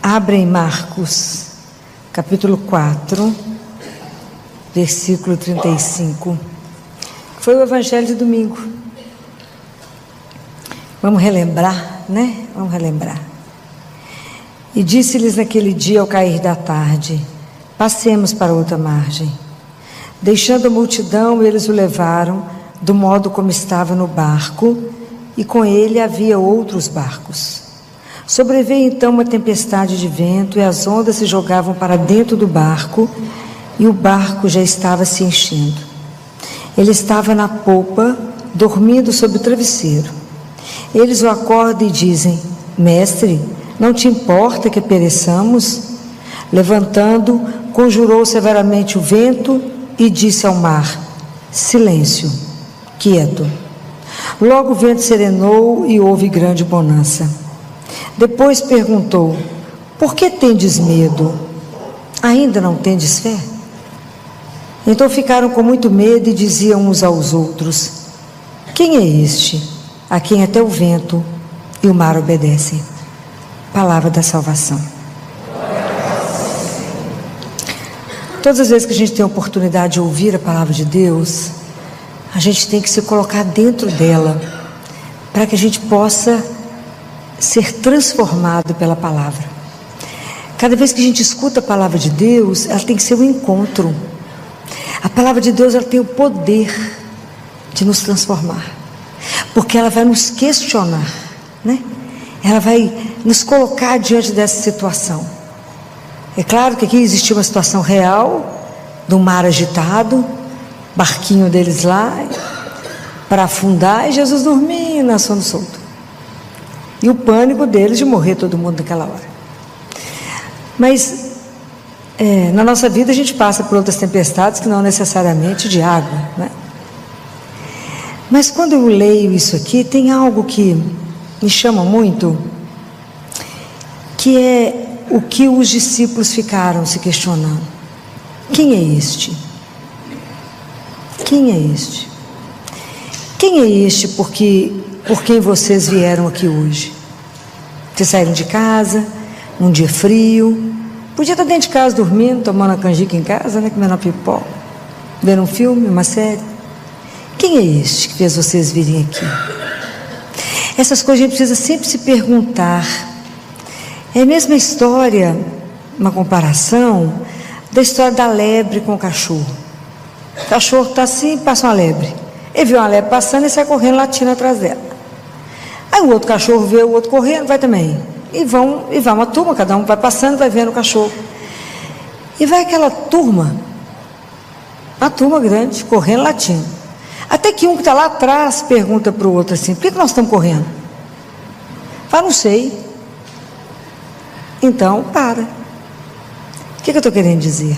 Abrem Marcos, capítulo 4, versículo 35. Foi o evangelho de domingo. Vamos relembrar, né? Vamos relembrar. E disse-lhes naquele dia ao cair da tarde: passemos para outra margem. Deixando a multidão, eles o levaram do modo como estava no barco, e com ele havia outros barcos. Sobreveio então uma tempestade de vento, e as ondas se jogavam para dentro do barco, e o barco já estava se enchendo. Ele estava na popa, dormindo sob o travesseiro. Eles o acordam e dizem: Mestre, não te importa que pereçamos? Levantando, conjurou severamente o vento e disse ao mar: silêncio, quieto. Logo o vento serenou e houve grande bonança. Depois perguntou: por que tendes medo? Ainda não tendes fé? Então ficaram com muito medo e diziam uns aos outros: quem é este, a quem até o vento e o mar obedecem? Palavra da salvação. Todas as vezes que a gente tem a oportunidade de ouvir a palavra de Deus, a gente tem que se colocar dentro dela, para que a gente possa ser transformado pela palavra. Cada vez que a gente escuta a palavra de Deus, ela tem que ser um encontro. A palavra de Deus, ela tem o poder de nos transformar, porque ela vai nos questionar, né? Ela vai nos colocar diante dessa situação. É claro que aqui existiu uma situação real, do mar agitado, barquinho deles lá, para afundar, e Jesus dormindo na sono solto. E o pânico deles de morrer todo mundo naquela hora. Mas na nossa vida a gente passa por outras tempestades que não necessariamente de água, né? Mas quando eu leio isso aqui, tem algo que me chama muito, que é o que os discípulos ficaram se questionando: quem é este? Quem é este? Quem é este por quem vocês vieram aqui hoje? Vocês saíram de casa num dia frio, podia estar dentro de casa dormindo, tomando a canjica em casa, né, comendo uma pipoca, vendo um filme, uma série. Quem é este que fez vocês virem aqui? Essas coisas a gente precisa sempre se perguntar. É a mesma história, uma comparação da história da lebre com o cachorro. O cachorro está assim, passa uma lebre. Ele viu uma lebre passando e sai correndo, latindo atrás dela. Aí o outro cachorro vê o outro correndo, vai também. E vai uma turma, cada um vai passando, vai vendo o cachorro. E vai aquela turma, uma turma grande, correndo, latindo. Até que um que está lá atrás pergunta para o outro assim: por que nós estamos correndo? Fala: não sei. Então, para. O que eu estou querendo dizer?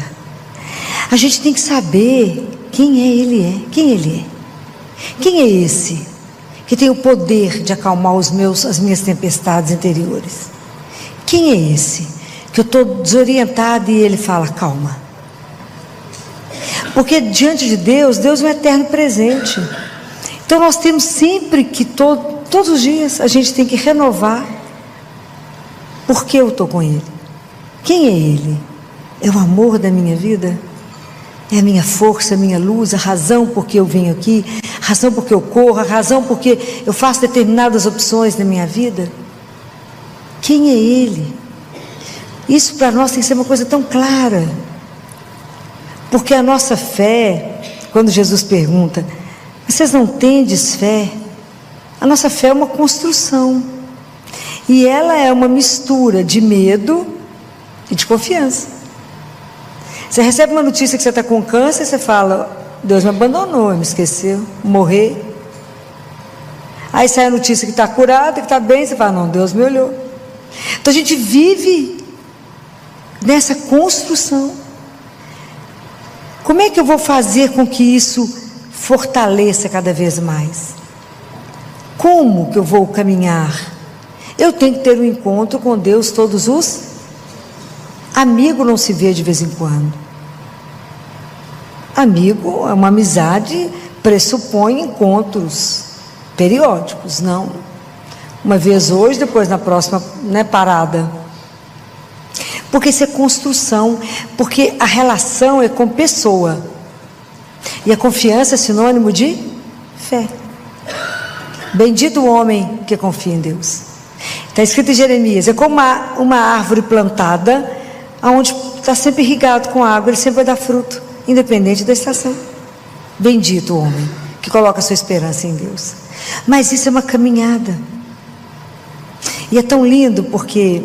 A gente tem que saber quem ele é. Quem ele é? Quem é esse que tem o poder de acalmar as minhas tempestades interiores? Quem é esse que eu estou desorientada e ele fala: calma? Porque diante de Deus, Deus é um eterno presente. Então nós temos sempre que, todos os dias, a gente tem que renovar. Por que eu estou com Ele? Quem é Ele? É o amor da minha vida? É a minha força, a minha luz, a razão por que eu venho aqui, a razão por que eu corro, a razão por que eu faço determinadas opções na minha vida? Quem é Ele? Isso para nós tem que ser uma coisa tão clara. Porque a nossa fé, quando Jesus pergunta: vocês não tendes fé? A nossa fé é uma construção. E ela é uma mistura de medo e de confiança. Você recebe uma notícia que você está com câncer, você fala: Deus me abandonou, me esqueceu, morrer. Aí sai a notícia que está curada, que está bem, você fala: não, Deus me olhou. Então a gente vive nessa construção. Como é que eu vou fazer com que isso fortaleça cada vez mais? Como que eu vou caminhar? Eu tenho que ter um encontro com Deus todos os... Amigo não se vê de vez em quando. Amigo é uma amizade, pressupõe encontros periódicos, não uma vez hoje, depois na próxima, né, parada. Porque isso é construção, porque a relação é com pessoa. E a confiança é sinônimo de fé. Bendito o homem que confia em Deus. Está escrito em Jeremias, é como uma árvore plantada, onde está sempre irrigado com água, ele sempre vai dar fruto, independente da estação. Bendito o homem que coloca sua esperança em Deus. Mas isso é uma caminhada. E é tão lindo porque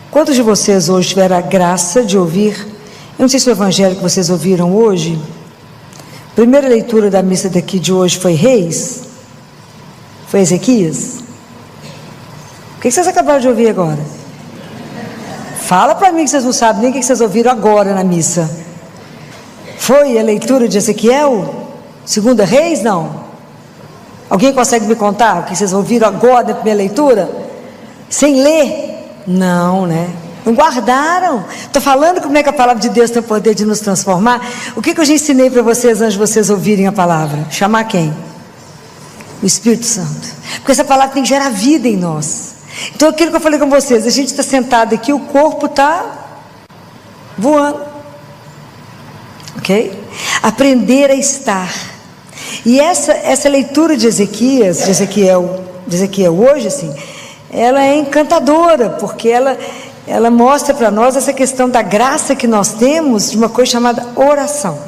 quantos de vocês hoje tiveram a graça de ouvir, eu não sei se o evangelho que vocês ouviram hoje, a primeira leitura da missa daqui de hoje foi Reis? Foi Ezequias? O que vocês acabaram de ouvir agora? Fala para mim que vocês não sabem nem o que vocês ouviram agora na missa. Foi a leitura de Ezequiel? Segunda Reis? Não. Alguém consegue me contar o que vocês ouviram agora na primeira leitura? Sem ler? Não, né? Não guardaram. Estou falando como é que a palavra de Deus tem o poder de nos transformar. O que eu já ensinei para vocês antes de vocês ouvirem a palavra? Chamar quem? O Espírito Santo. Porque essa palavra tem que gerar vida em nós. Então aquilo que eu falei com vocês, a gente está sentado aqui, o corpo está voando. Ok? Aprender a estar. E essa leitura de Ezequiel hoje, assim, ela é encantadora, porque ela mostra para nós essa questão da graça que nós temos de uma coisa chamada oração.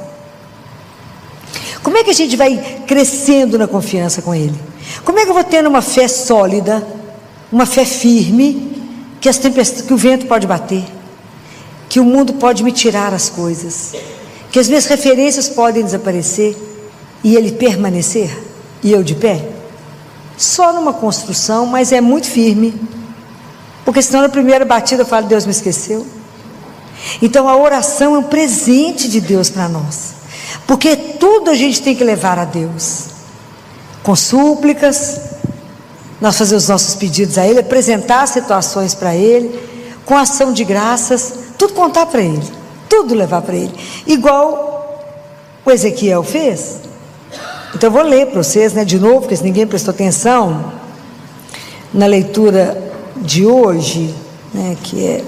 Como é que a gente vai crescendo na confiança com Ele? Como é que eu vou tendo uma fé sólida, uma fé firme, que o vento pode bater, que o mundo pode me tirar as coisas, que as minhas referências podem desaparecer e Ele permanecer, e eu de pé? Só numa construção, mas é muito firme, porque senão na primeira batida eu falo, Deus me esqueceu. Então a oração é um presente de Deus para nós, porque tudo a gente tem que levar a Deus, com súplicas, nós fazer os nossos pedidos a Ele, apresentar situações para Ele, com ação de graças, tudo contar para Ele, tudo levar para Ele, igual o Ezequiel fez. Então eu vou ler para vocês, né, de novo, porque se ninguém prestou atenção, na leitura de hoje, né, que é,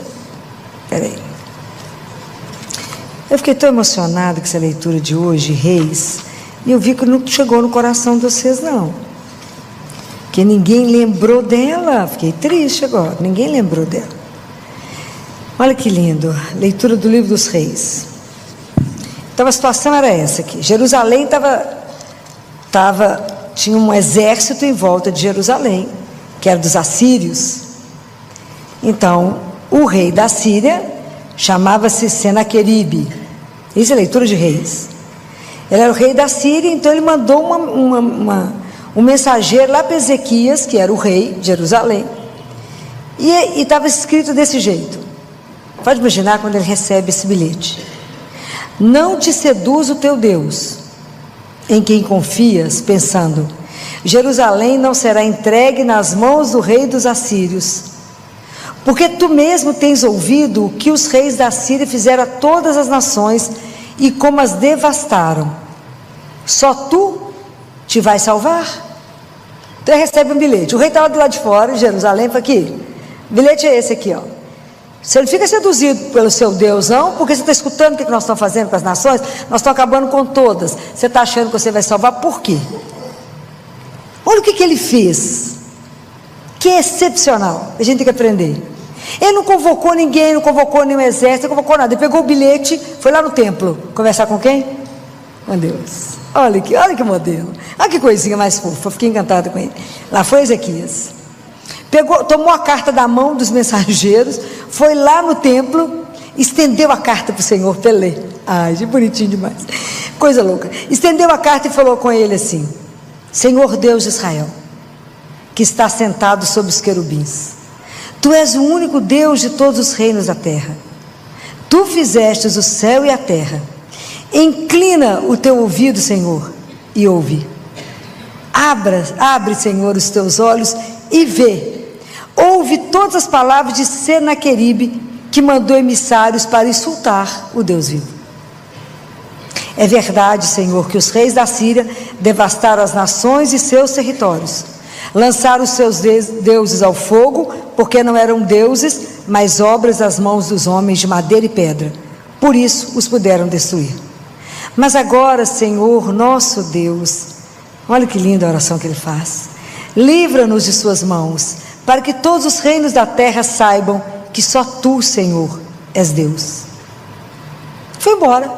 peraí, eu fiquei tão emocionado com essa leitura de hoje, Reis, e eu vi que não chegou no coração de vocês não, que ninguém lembrou dela. Fiquei triste agora, ninguém lembrou dela. Olha que lindo, leitura do livro dos Reis. Então a situação era essa aqui, Jerusalém tinha um exército em volta de Jerusalém, que era dos assírios. Então o rei da Síria chamava-se Senaqueribe. Isso é leitura de Reis. Ele era o rei da Síria, então ele mandou um mensageiro lá para Ezequias, que era o rei de Jerusalém, e estava escrito desse jeito. Pode imaginar quando ele recebe esse bilhete: não te seduz o teu Deus, em quem confias, pensando, Jerusalém não será entregue nas mãos do rei dos assírios, porque tu mesmo tens ouvido o que os reis da Síria fizeram a todas as nações e como as devastaram. Só tu te vais salvar? Então ele recebe um bilhete. O rei estava do lado de fora, de Jerusalém, falou aqui, o bilhete é esse aqui, ó. Você não fica seduzido pelo seu Deus, não, porque você está escutando o que nós estamos fazendo com as nações, nós estamos acabando com todas. Você está achando que você vai salvar, por quê? Olha o que ele fez, que é excepcional, a gente tem que aprender. Ele não convocou ninguém, não convocou nenhum exército, não convocou nada. Ele pegou o bilhete, foi lá no templo, conversar com quem? Com Deus. Olha que modelo, olha que coisinha mais fofa, fiquei encantada com ele. Lá foi Ezequias. Tomou a carta da mão dos mensageiros, foi lá no templo, estendeu a carta para o Senhor para ele ler. Ai, que bonitinho demais, coisa louca. Estendeu a carta e falou com ele assim: Senhor Deus de Israel, que está sentado sobre os querubins, tu és o único Deus de todos os reinos da terra. Tu fizestes o céu e a terra. Inclina o teu ouvido, Senhor, e ouve. Abre, Senhor, os teus olhos e vê. Ouve todas as palavras de Senaqueribe, que mandou emissários para insultar o Deus vivo. É verdade, Senhor, que os reis da Síria devastaram as nações e seus territórios, lançaram os seus deuses ao fogo, porque não eram deuses, mas obras das mãos dos homens de madeira e pedra. Por isso os puderam destruir. Mas agora, Senhor, nosso Deus, olha que linda a oração que ele faz. Livra-nos de suas mãos, para que todos os reinos da terra saibam que só tu, Senhor, és Deus. Foi embora.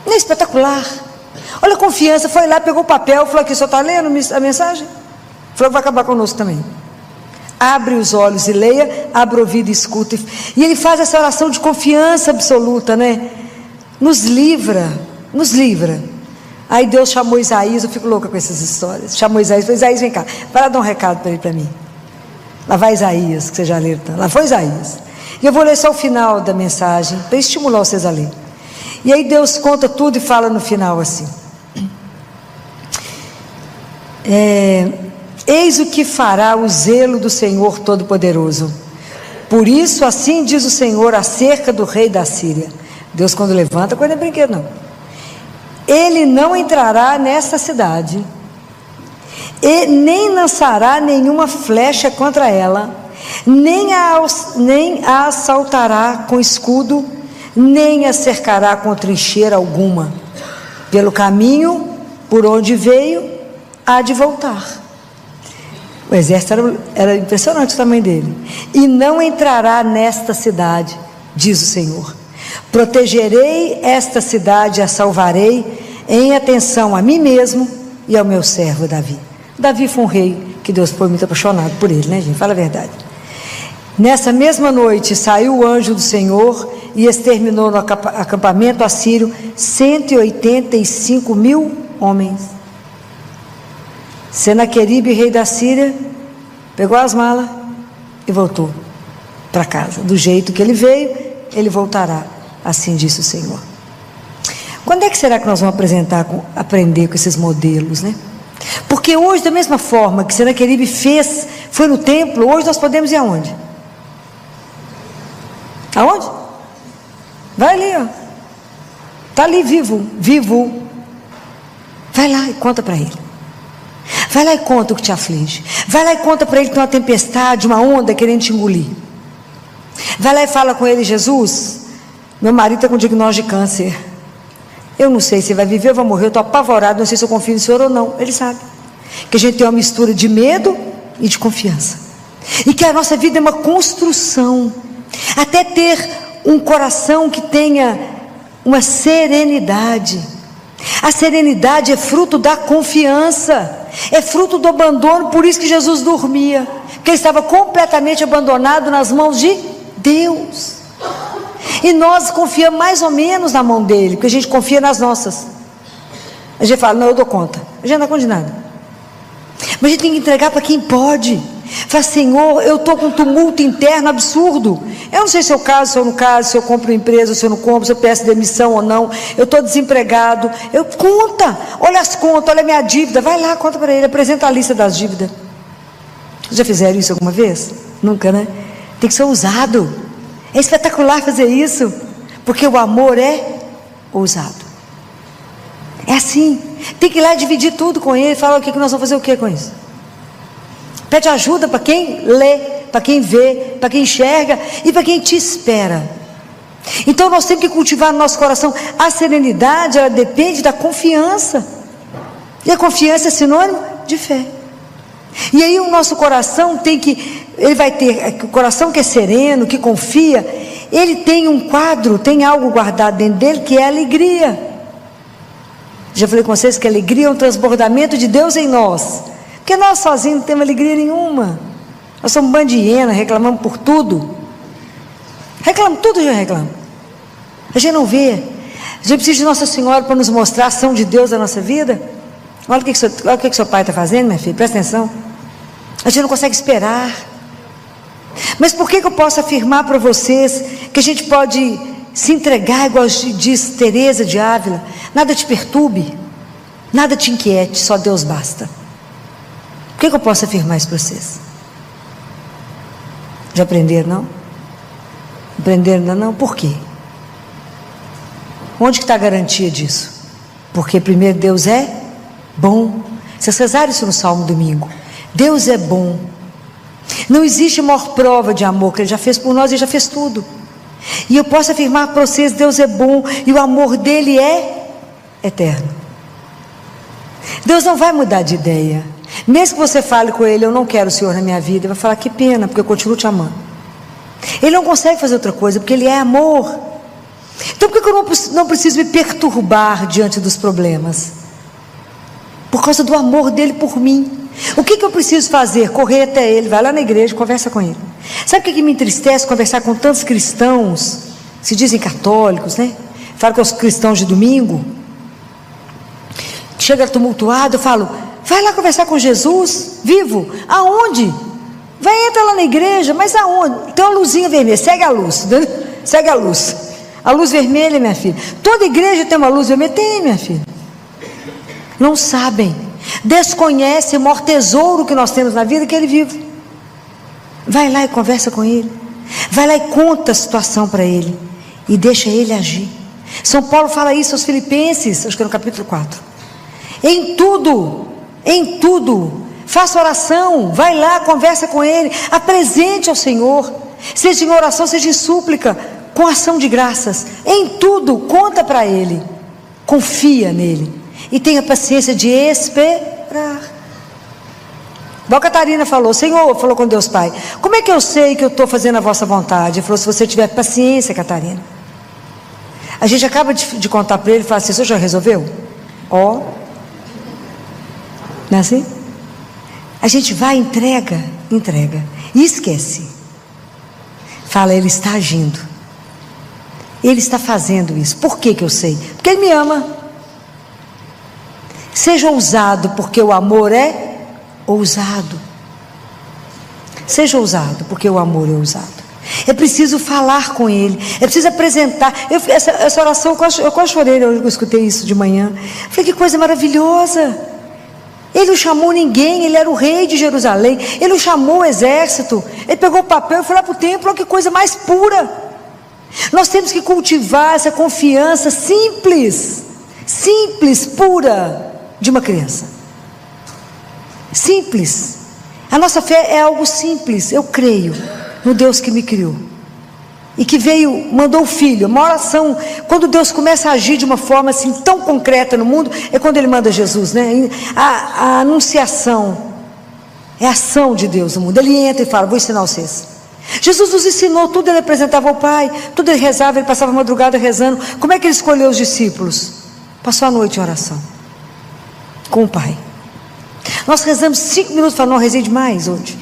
Não é espetacular? Olha a confiança, foi lá, pegou o papel, falou aqui, o senhor está lendo a mensagem? Falou que vai acabar conosco também. Abre os olhos e leia, abre o ouvido e escuta. E ele faz essa oração de confiança absoluta, né? Nos livra, nos livra. Aí Deus chamou Isaías, eu fico louca com essas histórias. Chamou Isaías, falou: Isaías, vem cá, vai lá dar um recado para ele, para mim. Lá vai Isaías, que você já leu, lá foi Isaías. E eu vou ler só o final da mensagem, para estimular vocês a ler. E aí Deus conta tudo e fala no final assim: eis o que fará o zelo do Senhor Todo-Poderoso. Por isso, assim diz o Senhor acerca do rei da Síria. Deus, quando levanta, coisa não é brinquedo, não. Ele não entrará nesta cidade, e nem lançará nenhuma flecha contra ela, nem a assaltará com escudo, nem a cercará com trincheira alguma. Pelo caminho por onde veio, há de voltar. O exército era impressionante o tamanho dele. E não entrará nesta cidade, diz o Senhor. Protegerei esta cidade e a salvarei, em atenção a mim mesmo e ao meu servo Davi. Davi foi um rei que Deus foi muito apaixonado por ele, né, gente? Fala a verdade. Nessa mesma noite saiu o anjo do Senhor e exterminou no acampamento assírio 185 mil homens. Senaqueribe, rei da Síria, pegou as malas e voltou para casa. Do jeito que ele veio, ele voltará. Assim disse o Senhor. Quando é que será que nós vamos aprender com esses modelos, né? Porque hoje, da mesma forma que Senaqueribe fez, foi no templo, hoje nós podemos ir aonde? Aonde? Vai ali, ó. Está ali vivo. Vai lá e conta para ele. Vai lá e conta o que te aflige. Vai lá e conta para ele que tem uma tempestade, uma onda querendo te engolir. Vai lá e fala com ele: Jesus, meu marido está com diagnóstico de câncer. Eu não sei se vai viver ou vai morrer, eu estou apavorado, não sei se eu confio no Senhor ou não. Ele sabe que a gente tem uma mistura de medo e de confiança, e que a nossa vida é uma construção, até ter um coração que tenha uma serenidade. A serenidade é fruto da confiança, é fruto do abandono. Por isso que Jesus dormia, porque ele estava completamente abandonado nas mãos de Deus. E nós confiamos mais ou menos na mão dele, porque a gente confia nas nossas. A gente fala: não, eu dou conta. A gente não dá conta de nada. Mas a gente tem que entregar para quem pode. Fala: Senhor, eu estou com um tumulto interno absurdo. Eu não sei se eu caso, se eu não caso, se eu compro uma empresa, se eu não compro, se eu peço demissão ou não. Eu estou desempregado. Conta, olha as contas, olha a minha dívida. Vai lá, conta para ele, apresenta a lista das dívidas. Vocês já fizeram isso alguma vez? Nunca, né? Tem que ser ousado. É espetacular fazer isso, porque o amor é ousado. É assim. Tem que ir lá dividir tudo com ele. Fala: o que nós vamos fazer, o que com isso? Pede ajuda para quem lê, para quem vê, para quem enxerga e para quem te espera. Então nós temos que cultivar no nosso coração a serenidade. Ela depende da confiança, e a confiança é sinônimo de fé. E aí o nosso coração ele vai ter, o coração que é sereno, que confia, ele tem um quadro, tem algo guardado dentro dele, que é a alegria. Já falei com vocês que a alegria é um transbordamento de Deus em nós, porque nós sozinhos não temos alegria nenhuma. Nós somos bandiena, reclamamos por tudo. Reclamamos tudo, já reclamamos. A gente não vê. A gente precisa de Nossa Senhora para nos mostrar a ação de Deus na nossa vida. Olha o que seu pai está fazendo, minha filha, presta atenção. A gente não consegue esperar. Mas por que eu posso afirmar para vocês que a gente pode se entregar, igual diz Teresa de Ávila? Nada te perturbe, nada te inquiete, só Deus basta. Por que eu posso afirmar isso para vocês? Já aprenderam, não? Aprenderam ainda não? Por quê? Onde que está a garantia disso? Porque primeiro Deus é bom. Vocês rezaram isso no Salmo domingo. Deus é bom. Não existe maior prova de amor que Ele já fez por nós. Ele já fez tudo. E eu posso afirmar para vocês: Deus é bom e o amor dele é eterno. Deus não vai mudar de ideia. Mesmo que você fale com Ele: eu não quero o Senhor na minha vida, Ele vai falar: que pena, porque eu continuo te amando. Ele não consegue fazer outra coisa, porque Ele é amor. Então por que eu não preciso me perturbar diante dos problemas? Por causa do amor dele por mim. O que eu preciso fazer? Correr até Ele, vai lá na igreja, conversa com Ele. Sabe o que me entristece? Conversar com tantos cristãos, se dizem católicos, né? Falo com os cristãos de domingo, chega tumultuado, eu falo: vai lá conversar com Jesus, vivo. Aonde? Vai, entra lá na igreja. Mas aonde? Tem uma luzinha vermelha, segue a luz, né? Segue a luz. A luz vermelha, minha filha. Toda igreja tem uma luz vermelha? Tem, minha filha. Não sabem, desconhecem o maior tesouro que nós temos na vida, que Ele vive. Vai lá e conversa com Ele. Vai lá e conta a situação para Ele. E deixa Ele agir. São Paulo fala isso aos Filipenses, acho que é no capítulo 4. Em tudo, faça oração, vai lá, conversa com Ele, apresente ao Senhor, seja em oração, seja em súplica, com ação de graças. Em tudo, conta para Ele, confia nele e tenha paciência de esperar. Igual a Catarina falou: Senhor, falou com Deus Pai, como é que eu sei que eu estou fazendo a vossa vontade? Ele falou: se você tiver paciência, Catarina. A gente acaba de contar para ele e fala assim: o senhor já resolveu? Ó, não é assim? A gente vai, entrega e esquece. Fala: Ele está agindo, Ele está fazendo isso. Por que eu sei? Porque Ele me ama. Seja ousado, porque o amor é ousado. Seja ousado, porque o amor é ousado. É preciso falar com Ele, é preciso apresentar. Essa oração, eu quase chorei, eu escutei isso de manhã. Falei: que coisa maravilhosa. Ele não chamou ninguém, Ele era o rei de Jerusalém. Ele não chamou o exército. Ele pegou o papel e foi lá para o templo. Olha que coisa mais pura. Nós temos que cultivar essa confiança simples, pura, de uma criança. Simples. A nossa fé é algo simples. Eu creio no Deus que me criou e que veio, mandou o Filho. Uma oração, quando Deus começa a agir de uma forma assim tão concreta no mundo, é quando Ele manda Jesus, né? A anunciação é a ação de Deus no mundo. Ele entra e fala: vou ensinar vocês. Jesus nos ensinou tudo. Ele apresentava ao Pai, tudo. Ele rezava, ele passava a madrugada rezando. Como é que Ele escolheu os discípulos? Passou a noite em oração com o Pai. Nós rezamos 5 minutos, falando: não, rezei demais hoje.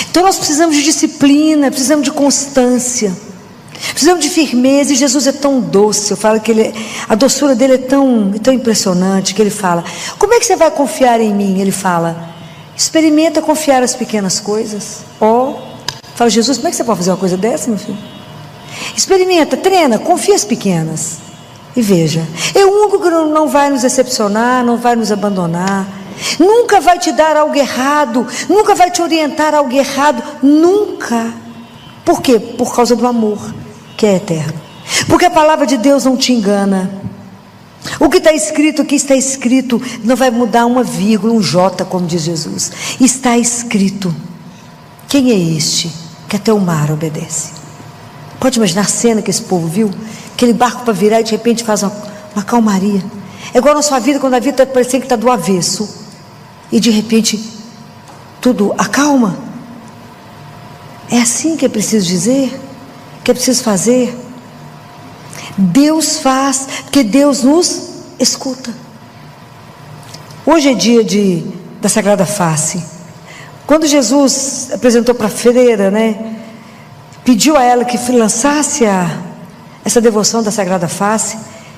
Então nós precisamos de disciplina, precisamos de constância, precisamos de firmeza. E Jesus é tão doce. Eu falo que a doçura dele é tão impressionante, que Ele fala: como é que você vai confiar em mim? Ele fala: experimenta confiar as pequenas coisas. Fala: Jesus, como é que você pode fazer uma coisa dessa, meu filho? Experimenta, treina, confia as pequenas e veja. É o único que não vai nos decepcionar, não vai nos abandonar, nunca vai te dar algo errado, nunca vai te orientar a algo errado, nunca. Por quê? Por causa do amor que é eterno. Porque a palavra de Deus não te engana. O que está escrito aqui está escrito, não vai mudar uma vírgula, um J, como diz Jesus. Está escrito. Quem é este que até o mar obedece? Pode imaginar a cena que esse povo viu? Aquele barco para virar e de repente faz uma calmaria. É igual na sua vida, quando a vida está parecendo que está do avesso e de repente tudo acalma. É assim que é preciso dizer, que é preciso fazer. Deus faz, porque Deus nos escuta. Hoje é dia da Sagrada Face. Quando Jesus apresentou para a freira, né, pediu a ela que lançasse essa devoção da Sagrada Face,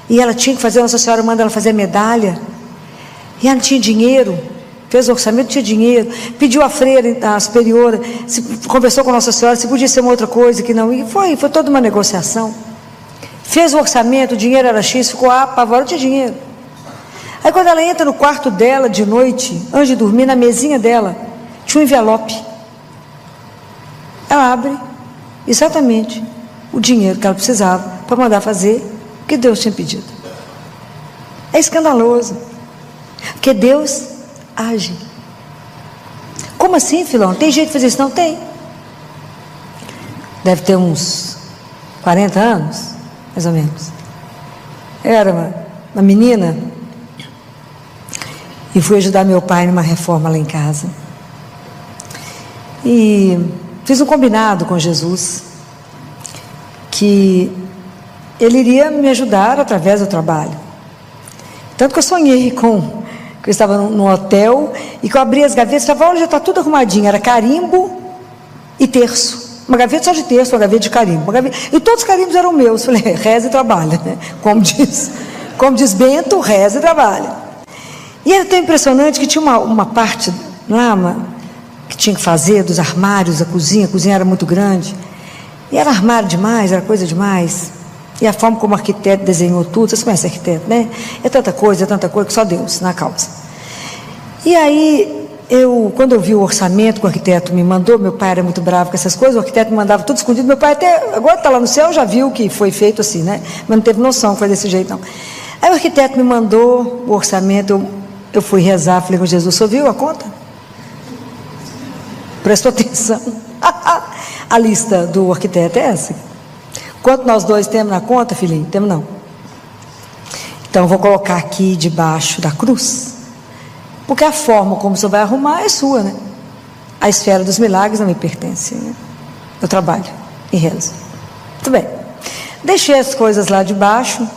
e ela tinha que fazer, Nossa Senhora manda ela fazer a medalha, e ela não tinha dinheiro, fez o orçamento, não tinha dinheiro, pediu à freira, à superiora, conversou com Nossa Senhora, se podia ser uma outra coisa, que não, e foi toda uma negociação. Fez o orçamento, o dinheiro era X, ficou apavorado, não tinha dinheiro. Aí quando ela entra no quarto dela de noite, antes de dormir, na mesinha dela, tinha um envelope. Ela abre exatamente o dinheiro que ela precisava para mandar fazer o que Deus tinha pedido. É escandaloso, porque Deus age. Como assim, Filó? Não tem jeito de fazer isso? Não tem. Deve ter uns 40 anos, mais ou menos. Era uma menina e fui ajudar meu pai numa reforma lá em casa. E fiz um combinado com Jesus que ele iria me ajudar através do trabalho. Tanto que eu sonhei que eu estava num hotel e que eu abri as gavetas e falava, olha, já está tudo arrumadinho. Era carimbo e terço. Uma gaveta só de terço, uma gaveta de carimbo. E todos os carimbos eram meus. Falei, reza e trabalha, né? Como diz Bento, reza e trabalha. E era tão impressionante que tinha uma parte lá que tinha que fazer dos armários da cozinha. A cozinha era muito grande. E era armário demais, era coisa demais. E a forma como o arquiteto desenhou tudo, vocês conhecem arquiteto, né? É tanta coisa que só Deus na causa. E aí, quando eu vi o orçamento que o arquiteto me mandou, meu pai era muito bravo com essas coisas, o arquiteto me mandava tudo escondido, meu pai até, agora está lá no céu, já viu que foi feito assim, né? Mas não teve noção que foi desse jeito, não. Aí o arquiteto me mandou o orçamento, eu fui rezar, falei com Jesus, o senhor viu a conta? Prestou atenção. A lista do arquiteto é essa. Quanto nós dois temos na conta, filhinho? Temos não. Então, eu vou colocar aqui debaixo da cruz, porque a forma como você vai arrumar é sua, né? A esfera dos milagres não me pertence, né? Eu trabalho e rezo. Muito bem. Deixei as coisas lá debaixo.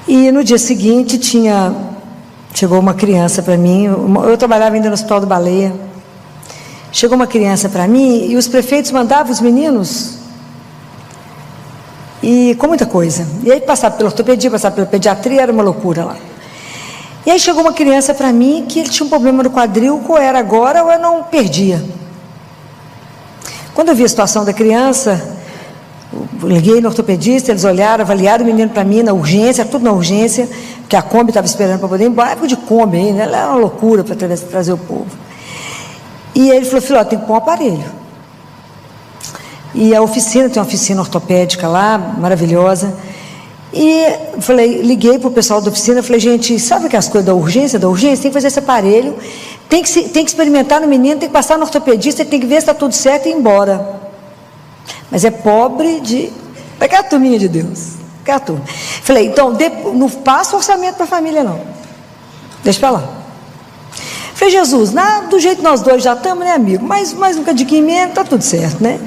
E no dia seguinte chegou uma criança para mim. Eu trabalhava ainda no Hospital do Baleia. Chegou uma criança para mim e os prefeitos mandavam os meninos e com muita coisa. E aí passava pela ortopedia, passava pela pediatria, era uma loucura lá. E aí chegou uma criança para mim que ele tinha um problema no quadril, ou era agora ou eu não perdia. Quando eu vi a situação da criança, eu liguei no ortopedista, eles olharam, avaliaram o menino para mim na urgência, tudo na urgência, porque a Kombi estava esperando para poder ir embora, época de Kombi ainda, ela era uma loucura para trazer o povo. E ele falou, filho, tem que pôr um aparelho. E a oficina, tem uma oficina ortopédica lá, maravilhosa. E liguei para o pessoal da oficina, falei, gente, sabe aquelas coisas da urgência? Tem que fazer esse aparelho, tem que experimentar no menino, tem que passar no ortopedista, tem que ver se está tudo certo e ir embora. Mas é pobre de... Aquela turminha de Deus. Aquela turma. Falei, então, não passa orçamento para a família, não. Deixa para lá. Falei, Jesus, do jeito que nós dois já estamos, né, amigo? Mais um cadinho menos, está tudo certo, né?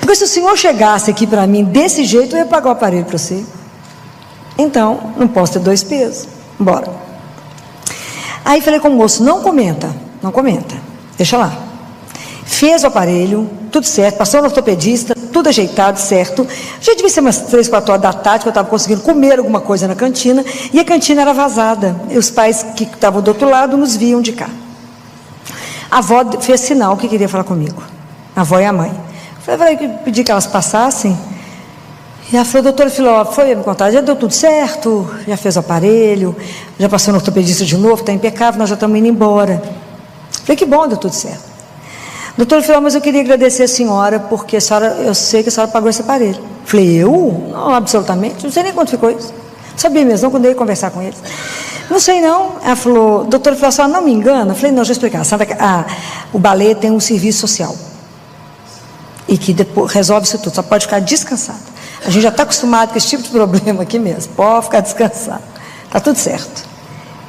Porque se o senhor chegasse aqui para mim desse jeito, eu ia pagar o aparelho para você. Então, não posso ter dois pesos. Bora. Aí falei com o moço, não comenta, deixa lá. Fez o aparelho, tudo certo, passou no ortopedista, tudo ajeitado, certo. Já devia ser umas 3, 4 horas da tarde, que eu estava conseguindo comer alguma coisa na cantina, e a cantina era vazada. E os pais que estavam do outro lado nos viam de cá. A avó fez sinal que queria falar comigo. A avó e a mãe. Falei, pedi que elas passassem. E ela falou, doutora Filó, foi me contar, já deu tudo certo, já fez o aparelho, já passou no ortopedista de novo, está impecável, nós já estamos indo embora. Falei, que bom, deu tudo certo. Doutora Filó, mas eu queria agradecer a senhora, porque eu sei que a senhora pagou esse aparelho. Falei, eu? Não, absolutamente, não sei nem quanto ficou isso. Sabia mesmo, não, quando eu ia conversar com eles. Não sei não. Ela falou, doutora Filó, a senhora não me engana? Eu falei, não, deixa eu explicar. O Baleia tem um serviço social. E que depois resolve isso tudo, só pode ficar descansado. A gente já está acostumado com esse tipo de problema aqui mesmo. Pode ficar descansado. Está tudo certo.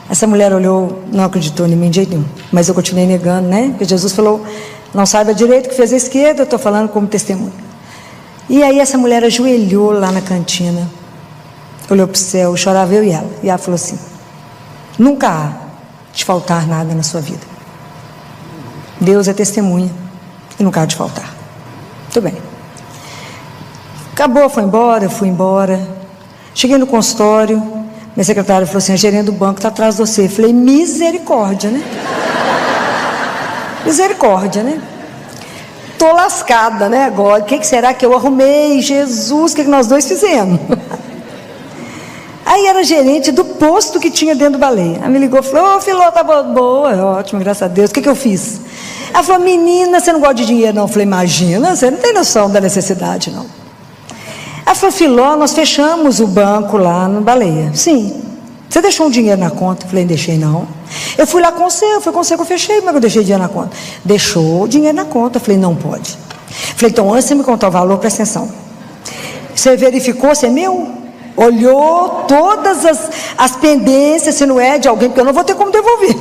Essa mulher olhou, não acreditou em mim de jeito nenhum. Mas eu continuei negando, né? Porque Jesus falou, não saiba direito o que fez a esquerda, eu estou falando como testemunho. E aí essa mulher ajoelhou lá na cantina, olhou para o céu, chorava eu e ela. E ela falou assim, nunca há de faltar nada na sua vida. Deus é testemunha e nunca há de faltar. Muito bem. Acabou, foi embora, eu fui embora. Cheguei no consultório, minha secretária falou assim, a gerente do banco está atrás de você. Eu falei, misericórdia, né? Misericórdia, né? Estou lascada, né, agora. O que será que eu arrumei? Jesus, o que nós dois fizemos? Aí era gerente do posto que tinha dentro do Baleia. Ela me ligou e falou, Filó, tá boa, ótimo, graças a Deus. O que eu fiz? Ela falou, menina, você não gosta de dinheiro, não? Eu falei, imagina, você não tem noção da necessidade, não. Ela falou, Filó, nós fechamos o banco lá no Baleia. Sim. Você deixou um dinheiro na conta? Eu falei, deixei não. Eu fui lá com você, que eu fechei, mas eu deixei dinheiro na conta. Deixou o dinheiro na conta. Eu falei, não pode. Falei, então antes de você me contar o valor, presta atenção. Você verificou se é meu? Olhou todas as pendências, se não é de alguém, porque eu não vou ter como devolver.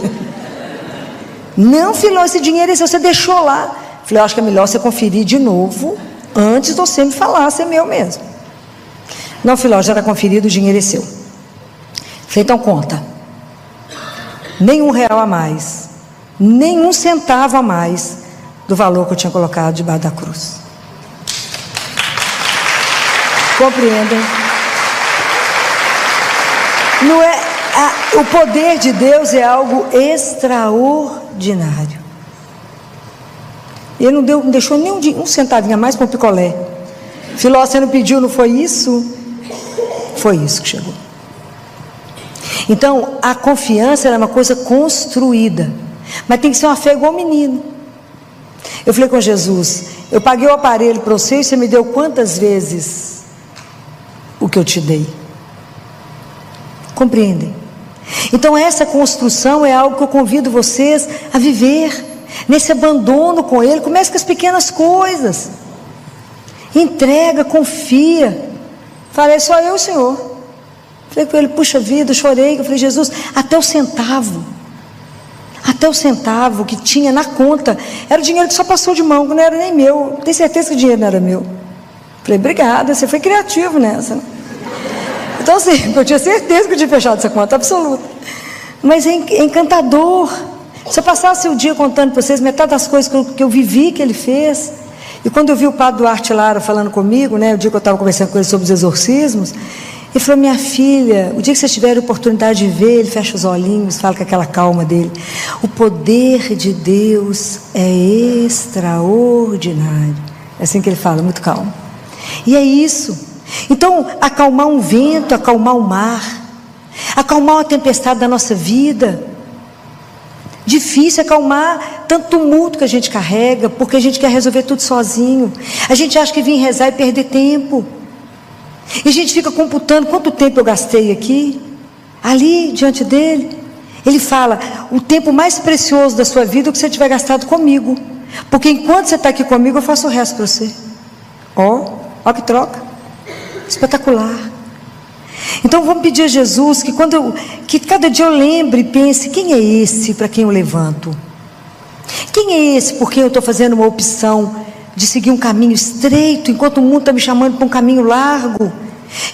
Não, filho, esse dinheiro você deixou lá. Falei, eu acho que é melhor você conferir de novo, antes de você me falar se é meu mesmo. Não, filho, já está conferido, o dinheiro é seu. Falei, então conta. Nem R$1 a mais, nem 1 centavo a mais do valor que eu tinha colocado debaixo da cruz. Compreendem? Não é, o poder de Deus é algo extraordinário. Ele não deixou nem um centavinho a mais para um picolé. Filó, você não pediu, não foi isso? Foi isso que chegou. Então, a confiança é uma coisa construída, mas tem que ser uma fé igual menino. Eu falei com Jesus, eu paguei o aparelho para você e você me deu quantas vezes o que eu te dei? Compreendem? Então essa construção é algo que eu convido vocês a viver, nesse abandono com Ele. Comece com as pequenas coisas, entrega, confia. Falei, só eu, Senhor. Falei com Ele, puxa vida, eu chorei. Eu falei, Jesus, até o centavo que tinha na conta, era o dinheiro que só passou de mão, que não era nem meu. Tenho certeza que o dinheiro não era meu. Falei, obrigada, você foi criativo nessa. Então assim, eu tinha certeza que eu tinha fechado essa conta, absoluta. Mas é encantador. Se eu passasse o dia contando para vocês metade das coisas que eu vivi, que Ele fez. E quando eu vi o padre Duarte Lara falando comigo, né, o dia que eu estava conversando com ele sobre os exorcismos, ele falou, minha filha, o dia que vocês tiverem a oportunidade de ver, ele fecha os olhinhos, fala com aquela calma dele, o poder de Deus é extraordinário. É assim que ele fala, muito calmo. E é isso. Então, acalmar um vento, acalmar o mar, acalmar uma tempestade da nossa vida. Difícil acalmar tanto tumulto que a gente carrega, porque a gente quer resolver tudo sozinho. A gente acha que vir rezar e perder tempo. E a gente fica computando quanto tempo eu gastei aqui, ali, diante dele. Ele fala, o tempo mais precioso da sua vida é o que você tiver gastado comigo. Porque enquanto você está aqui comigo, eu faço o resto para você. Ó que troca. Espetacular. Então vamos pedir a Jesus que cada dia eu lembre e pense, quem é esse para quem eu levanto? Quem é esse por quem eu estou fazendo uma opção de seguir um caminho estreito, enquanto o mundo está me chamando para um caminho largo?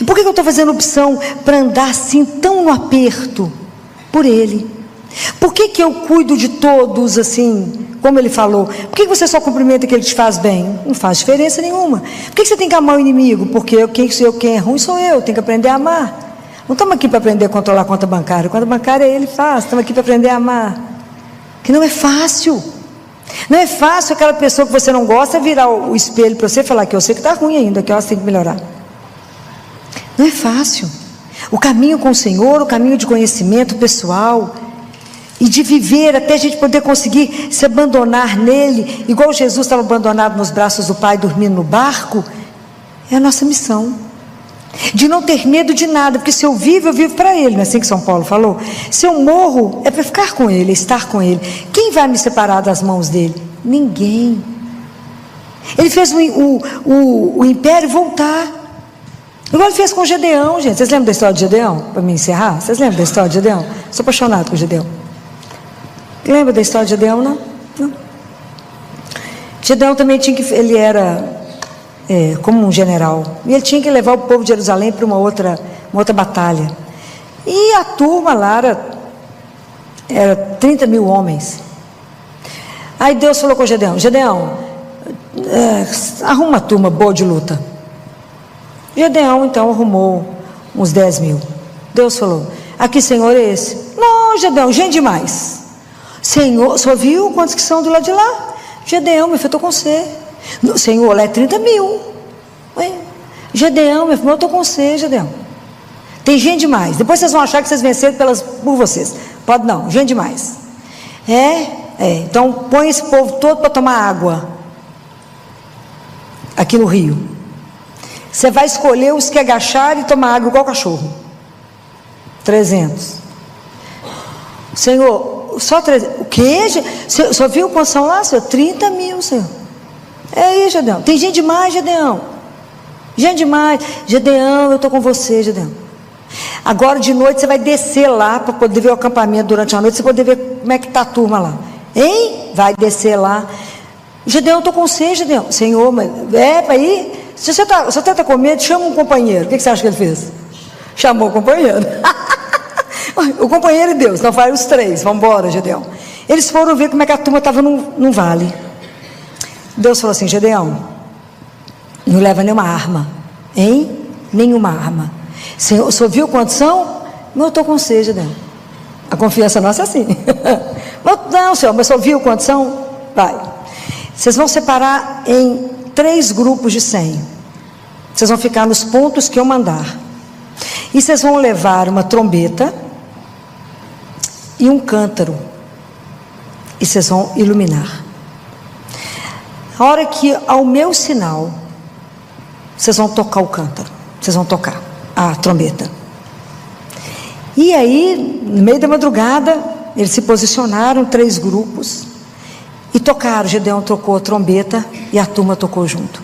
E por que eu estou fazendo opção para andar assim tão no aperto? Por Ele. Por que eu cuido de todos assim, como Ele falou? Por que você só cumprimenta aquele que te faz bem? Não faz diferença nenhuma. Por que você tem que amar o inimigo? Porque quem é ruim sou eu, tenho que aprender a amar. Não estamos aqui para aprender a controlar a conta bancária. A conta bancária Ele faz, estamos aqui para aprender a amar. Que não é fácil. Não é fácil aquela pessoa que você não gosta virar o espelho para você e falar que eu sei que está ruim ainda, que você tem que melhorar. Não é fácil. O caminho com o Senhor, o caminho de conhecimento pessoal e de viver até a gente poder conseguir se abandonar nele, igual Jesus estava abandonado nos braços do Pai, dormindo no barco, é a nossa missão. De não ter medo de nada, porque se eu vivo para Ele, não é assim que São Paulo falou? Se eu morro, é para ficar com Ele, é estar com Ele. Quem vai me separar das mãos dele? Ninguém. Ele fez o império voltar, igual Ele fez com Gedeão, gente. Vocês lembram da história de Gedeão? Para me encerrar, vocês lembram da história de Gedeão? Sou apaixonado com Gedeão. Lembra da história de Gedeão, não? Não. Gedeão também ele era como um general, e ele tinha que levar o povo de Jerusalém para uma outra batalha, e a turma lá era 30 mil homens. Aí Deus falou com Gedeão, arruma uma turma boa de luta. Gedeão então arrumou uns 10 mil. Deus falou, aqui Senhor é esse? Não, Gedeão, gente demais. Senhor, só viu quantos que são do lado de lá? Gedeão, meu filho, eu estou com você. Senhor, lá é 30 mil. Ué, Gedeão, meu filho, eu estou com você, Gedeão. Tem gente demais. Depois vocês vão achar que vocês venceram por vocês. Pode não, gente demais. Então põe esse povo todo para tomar água aqui no rio. Você vai escolher os que agacharem e tomar água igual cachorro. 300. Senhor, só 3. O quê? Só viu quantos são lá, Senhor? 30 mil, Senhor. É aí, Gedeão. Tem gente demais, Gedeão. Gente demais. Gedeão, eu estou com você, Gedeão. Agora de noite você vai descer lá para poder ver o acampamento durante a noite, você poder ver como é que está a turma lá. Hein? Vai descer lá. Gedeão, eu estou com você, Gedeão. Senhor, mas para ir? Se você está com medo, chama um companheiro. O que você acha que ele fez? Chamou o companheiro. O companheiro e Deus, não vai os 3. Vamos embora, Gedeão. Eles foram ver como é que a turma estava num vale. Deus falou assim: Gedeão, não leva nenhuma arma. Hein? Nenhuma arma. Senhor, o senhor viu quantos são? Não, eu estou com você, Gedeão. A confiança nossa é assim. Não, Senhor, mas o senhor viu quantos são? Vai. Vocês vão separar em 3 grupos de 100. Vocês vão ficar nos pontos que eu mandar. E vocês vão levar uma trombeta e um cântaro. E vocês vão iluminar. A hora que ao meu sinal, vocês vão tocar o cântaro. Vocês vão tocar a trombeta. E aí, no meio da madrugada, eles se posicionaram, 3 grupos, e tocaram. Gedeão tocou a trombeta e a turma tocou junto.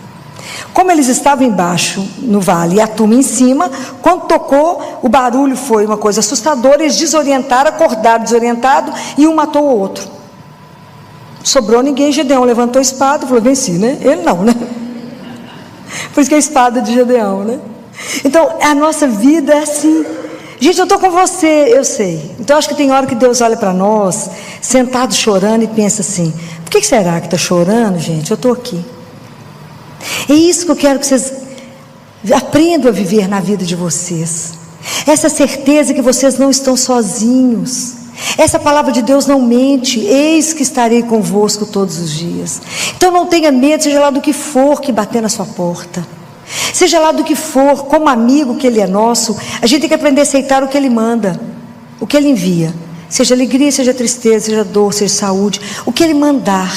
Como eles estavam embaixo no vale e a turma em cima, quando tocou, o barulho foi uma coisa assustadora. Eles desorientaram, acordaram desorientado, e um matou o outro. Sobrou ninguém. Gedeão levantou a espada e falou: venci, né? Ele não, né? Por isso que é a espada de Gedeão, né? Então a nossa vida é assim. Gente, eu estou com você, eu sei. Então acho que tem hora que Deus olha para nós, sentado chorando, e pensa assim: por que será que está chorando, gente? Eu estou aqui. É isso que eu quero que vocês aprendam a viver na vida de vocês. Essa certeza que vocês não estão sozinhos. Essa palavra de Deus não mente. Eis que estarei convosco todos os dias. Então não tenha medo, seja lá do que for que bater na sua porta. Seja lá do que for, como amigo que Ele é nosso, a gente tem que aprender a aceitar o que Ele manda, o que Ele envia. Seja alegria, seja tristeza, seja dor, seja saúde. O que Ele mandar,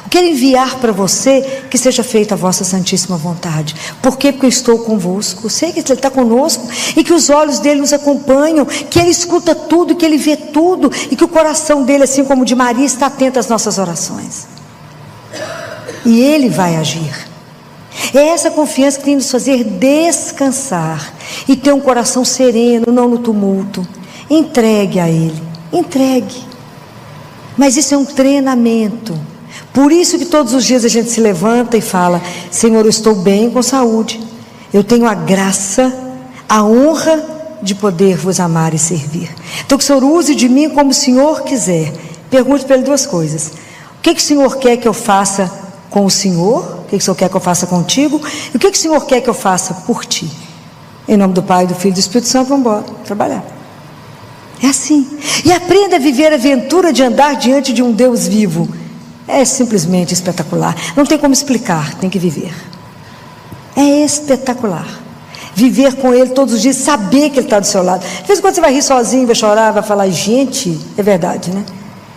o que Ele enviar para você, que seja feita a vossa santíssima vontade. Por quê? Porque eu estou convosco. Eu sei que Ele está conosco e que os olhos dele nos acompanham, que Ele escuta tudo, que Ele vê tudo, e que o coração dele, assim como o de Maria, está atento às nossas orações. E Ele vai agir. É essa confiança que tem de nos fazer descansar e ter um coração sereno, não no tumulto. Entregue a Ele, entregue. Mas isso é um treinamento. Por isso que todos os dias a gente se levanta e fala: Senhor, eu estou bem com saúde, eu tenho a graça, a honra de poder vos amar e servir. Então que o Senhor use de mim como o Senhor quiser. Pergunte para Ele 2 coisas: o que o Senhor quer que eu faça com o Senhor? O que o Senhor quer que eu faça contigo? E o que o Senhor quer que eu faça por ti? Em nome do Pai, do Filho e do Espírito Santo, vamos embora trabalhar. É assim. E aprenda a viver a aventura de andar diante de um Deus vivo. É simplesmente espetacular. Não tem como explicar, tem que viver. É espetacular. Viver com Ele todos os dias, saber que Ele está do seu lado. De vez em quando você vai rir sozinho, vai chorar, vai falar: gente, é verdade, né?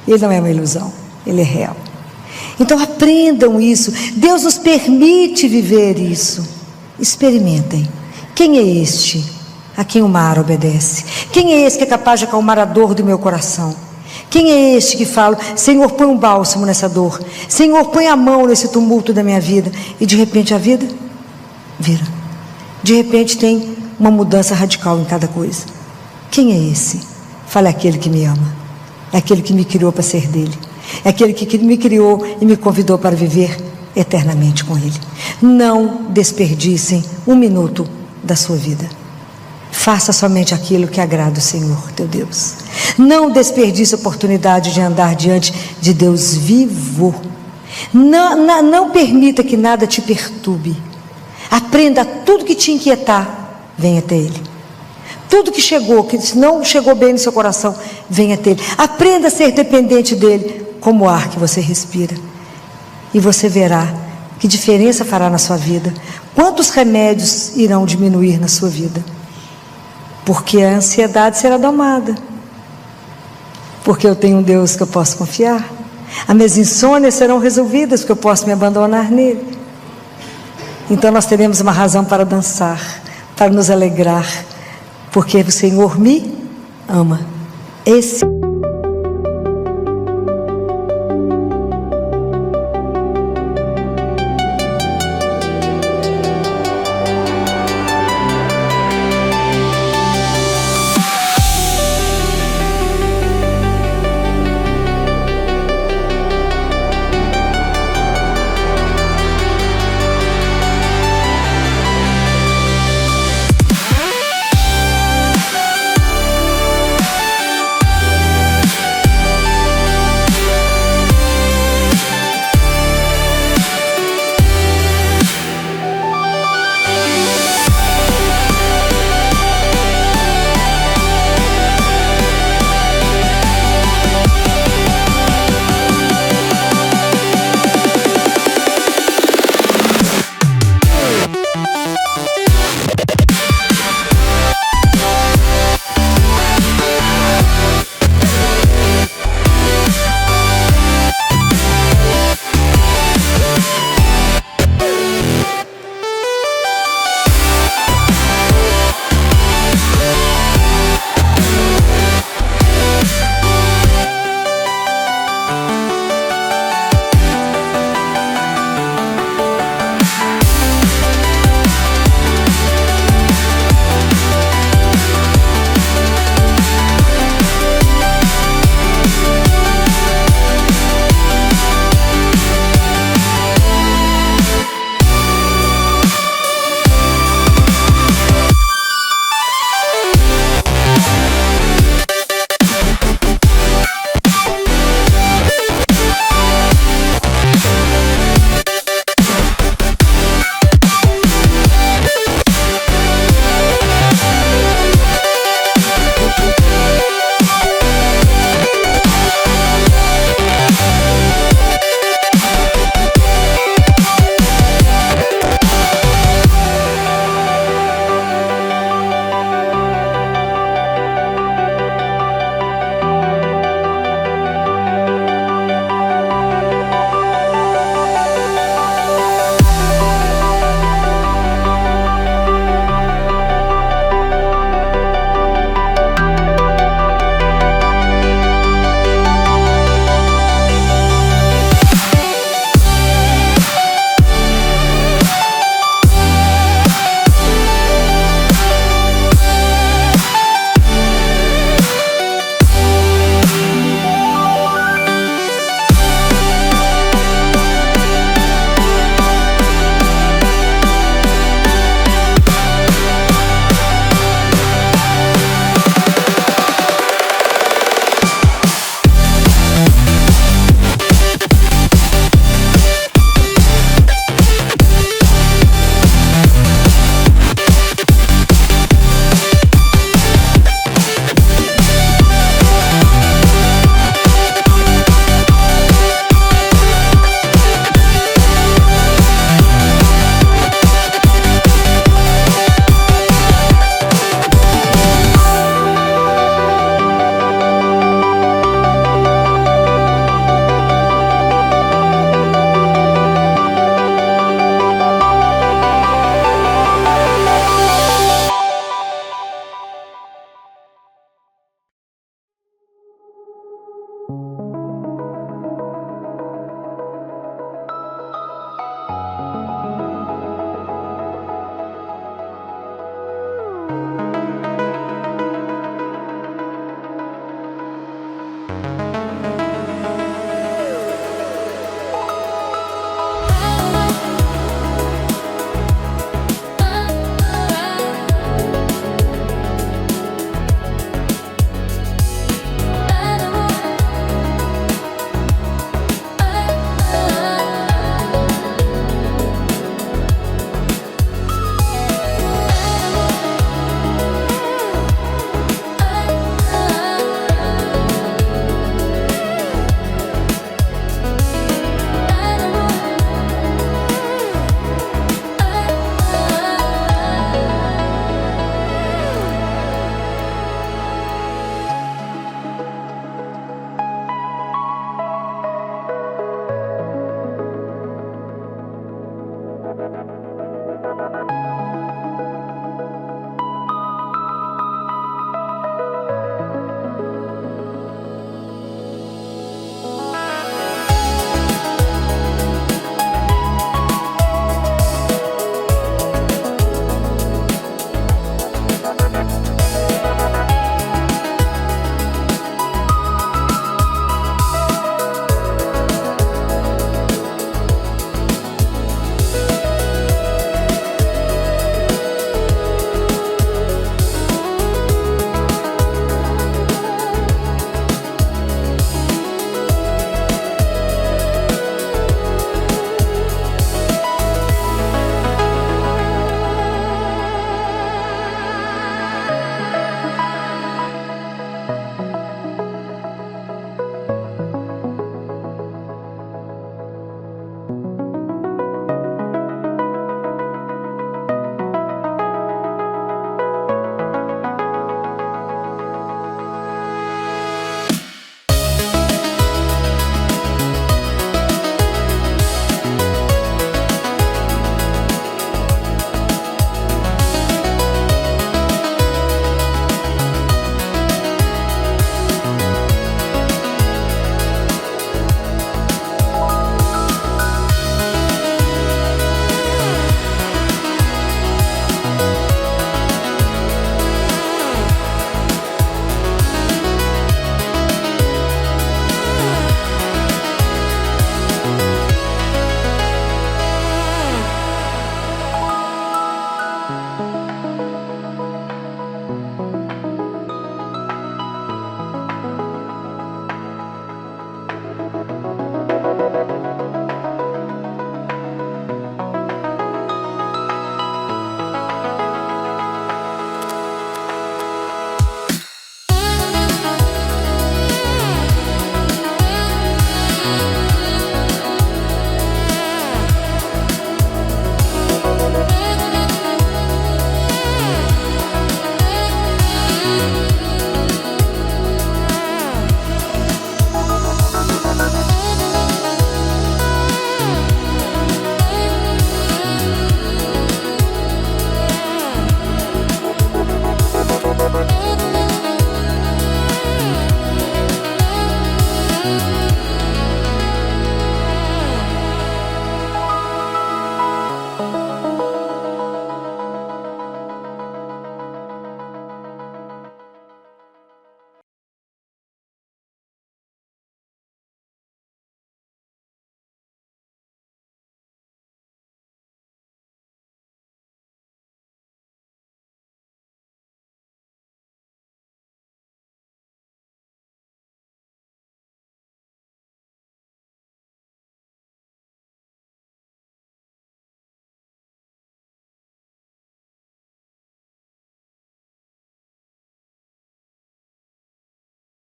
Ele não é uma ilusão, Ele é real. Então aprendam isso. Deus nos permite viver isso. Experimentem. Quem é este a quem o mar obedece? Quem é esse que é capaz de acalmar a dor do meu coração? Quem é este que fala: Senhor, põe um bálsamo nessa dor, Senhor, põe a mão nesse tumulto da minha vida? E de repente a vida vira. De repente tem uma mudança radical em cada coisa. Quem é esse? Fala: é aquele que me ama, é aquele que me criou para ser dele, é aquele que me criou e me convidou para viver eternamente com Ele. Não desperdicem 1 minuto da sua vida. Faça somente aquilo que agrada o Senhor teu Deus. Não desperdice a oportunidade de andar diante de Deus vivo. Não permita que nada te perturbe. Aprenda tudo que te inquietar, venha até Ele. Tudo que chegou, que não chegou bem no seu coração, venha até Ele. Aprenda a ser dependente dEle, como o ar que você respira. E você verá que diferença fará na sua vida. Quantos remédios irão diminuir na sua vida? Porque a ansiedade será domada. Porque eu tenho um Deus que eu posso confiar. As minhas insônias serão resolvidas, porque eu posso me abandonar nele. Então nós teremos uma razão para dançar, para nos alegrar, porque o Senhor me ama. Esse